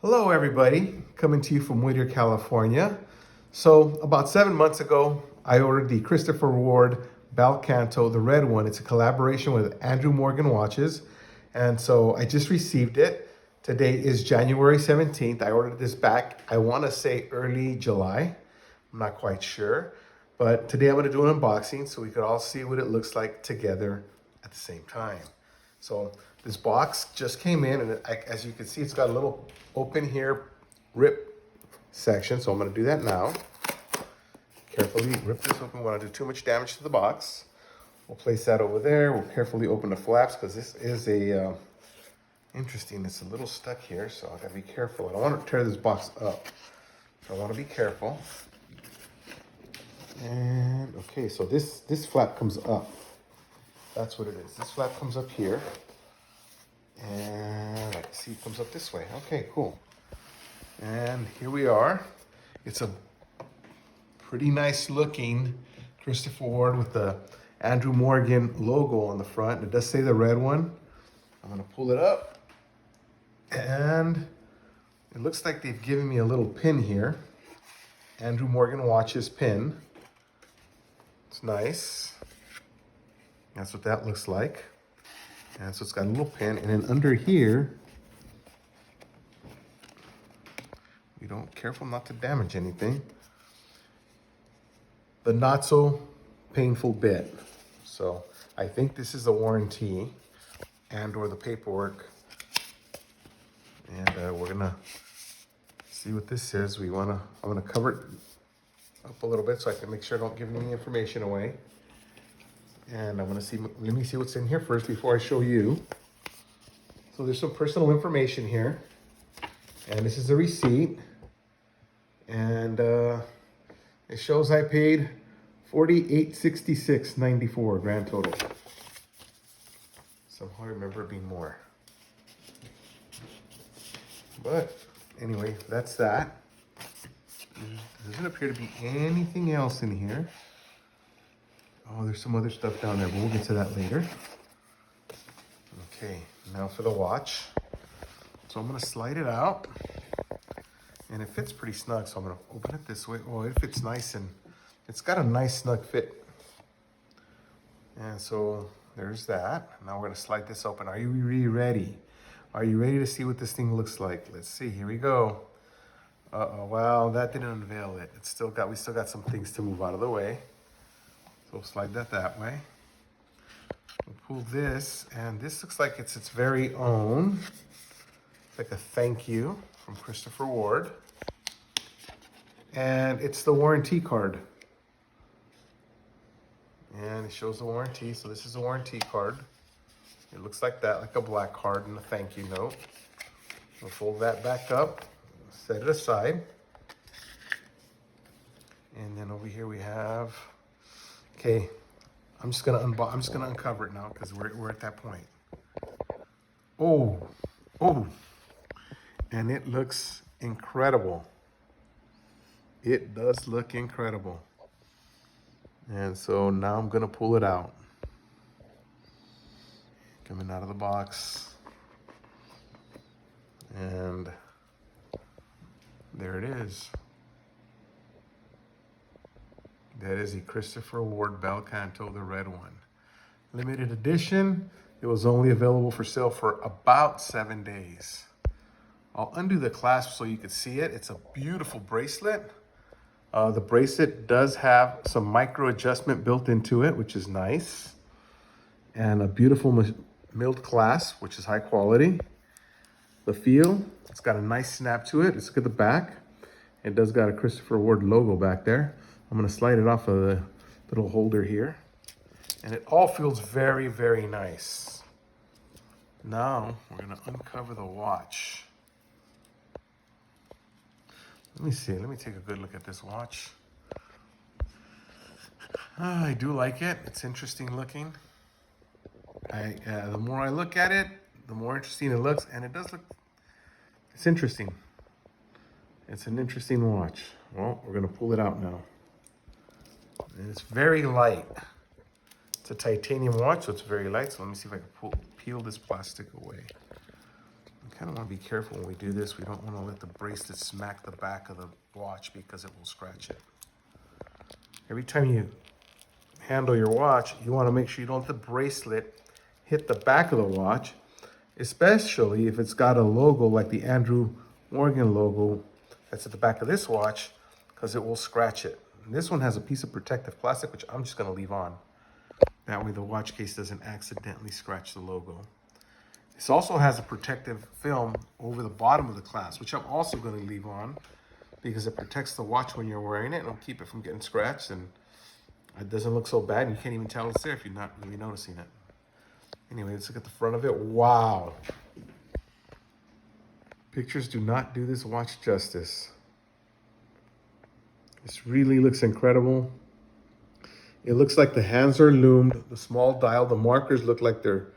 Hello everybody, coming to you from Whittier, California. So about 7 months ago, I ordered the Christopher Ward Bel Canto, the red one. It's a collaboration with Andrew Morgan Watches. And so I just received it. Today is January 17th. I ordered this back, I wanna say early July. I'm not quite sure. But today I'm gonna do an unboxing so we could all see what it looks like together at the same time. So this box just came in, and as you can see, it's got a little open here rip section. So I'm going to do that now. Carefully rip this open. We want to do too much damage to the box. We'll place that over there. We'll carefully open the flaps because this is a interesting. It's a little stuck here, so I got to be careful. I don't want to tear this box up. So I want to be careful. And okay, so this flap comes up. That's what it is. This flap comes up here. And I can see it comes up this way. Okay, cool. And here we are. It's a pretty nice looking Christopher Ward with the Andrew Morgan logo on the front. It does say the red one. I'm gonna pull it up. And it looks like they've given me a little pin here. Andrew Morgan Watches pin. It's nice. That's what that looks like. And so it's got a little pin, and then under here, we don't, careful not to damage anything, the not so painful bit. So I think this is a warranty and or the paperwork. And we're gonna see what this is. I'm gonna cover it up a little bit so I can make sure I don't give any information away. And I'm gonna see, let me see what's in here first before I show you. So there's some personal information here. And this is a receipt. And it shows I paid $48.66.94 grand total. Somehow I remember it being more. But anyway, that's that. There doesn't appear to be anything else in here. Oh, there's some other stuff down there, but we'll get to that later. Okay, now for the watch. So I'm gonna slide it out. And it fits pretty snug, so I'm gonna open it this way. Oh, it fits nice, and it's got a nice snug fit. And so there's that. Now we're gonna slide this open. Are you ready? Are you ready to see what this thing looks like? Let's see, here we go. Uh-oh, well, that didn't unveil it. We still got some things to move out of the way. So we'll slide that way. We'll pull this, and this looks like it's its very own. It's like a thank you from Christopher Ward. And it's the warranty card. And it shows the warranty, so this is a warranty card. It looks like that, like a black card and a thank you note. We'll fold that back up, set it aside. And then over here we have, okay, I'm just gonna uncover it now because we're at that point. Oh, and it looks incredible. It does look incredible. And so now I'm gonna pull it out. Coming out of the box. And there it is. That is the Christopher Ward Bel Canto, the red one. Limited edition. It was only available for sale for about 7 days. I'll undo the clasp so you can see it. It's a beautiful bracelet. The bracelet does have some micro adjustment built into it, which is nice. And a beautiful milled clasp, which is high quality. The feel, it's got a nice snap to it. Let's look at the back. It does got a Christopher Ward logo back there. I'm gonna slide it off of the little holder here. And it all feels very, very nice. Now, we're gonna uncover the watch. Let me see, let me take a good look at this watch. I do like it, it's interesting looking. The more I look at it, the more interesting it looks, and it does look, it's interesting. It's an interesting watch. Well, we're gonna pull it out now. And it's very light. It's a titanium watch, so it's very light. So let me see if I can peel this plastic away. Kind of want to be careful when we do this. We don't want to let the bracelet smack the back of the watch because it will scratch it. Every time you handle your watch, you want to make sure you don't let the bracelet hit the back of the watch, especially if it's got a logo like the Andrew Morgan logo that's at the back of this watch, because it will scratch it. And this one has a piece of protective plastic, which I'm just going to leave on. That way the watch case doesn't accidentally scratch the logo. This also has a protective film over the bottom of the clasp, which I'm also going to leave on because it protects the watch when you're wearing it and it'll keep it from getting scratched, and it doesn't look so bad. You can't even tell it's there if you're not really noticing it. Anyway, let's look at the front of it. Wow. Pictures do not do this watch justice. This really looks incredible. It looks like the hands are loomed. The small dial, the markers look like they're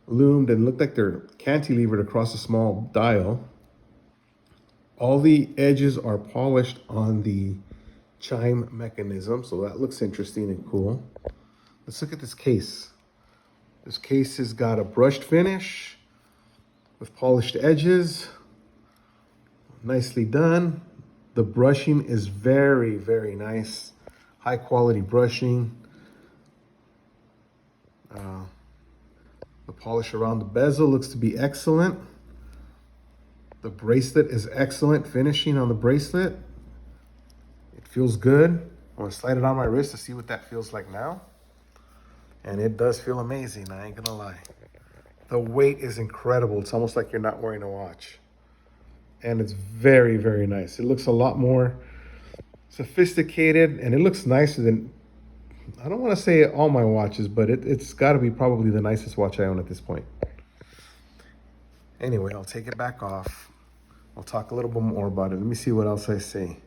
loomed and look like they're cantilevered across a small dial. All the edges are polished on the chime mechanism, so that looks interesting and cool. Let's look at this case. This case has got a brushed finish with polished edges. Nicely done. The brushing is very, very nice. High quality brushing. The polish around the bezel looks to be excellent. The bracelet is excellent finishing on the bracelet. It feels good. I want to slide it on my wrist to see what that feels like now. And it does feel amazing, I ain't gonna lie. The weight is incredible. It's almost like you're not wearing a watch. And it's very, very nice. It looks a lot more sophisticated and it looks nicer than, I don't want to say all my watches, but it's got to be probably the nicest watch I own at this point. Anyway, I'll take it back off. I'll talk a little bit more about it. Let me see what else I say.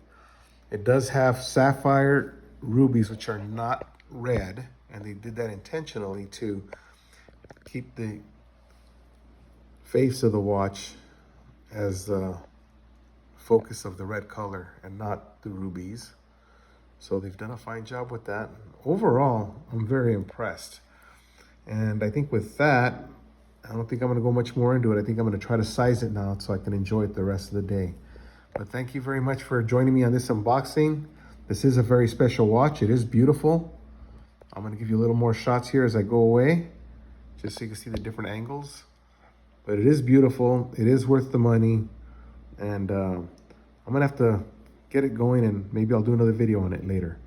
It does have sapphire rubies, which are not red, and they did that intentionally to keep the face of the watch as the focus of the red color and not the rubies. So they've done a fine job with that. Overall, I'm very impressed. And I think with that, I don't think I'm gonna go much more into it. I think I'm gonna try to size it now so I can enjoy it the rest of the day. But thank you very much for joining me on this unboxing. This is a very special watch. It is beautiful. I'm gonna give you a little more shots here as I go away, just so you can see the different angles. But it is beautiful. It is worth the money. And I'm gonna have to get it going and maybe I'll do another video on it later.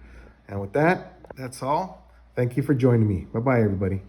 And with that, that's all. Thank you for joining me. Bye-bye, everybody.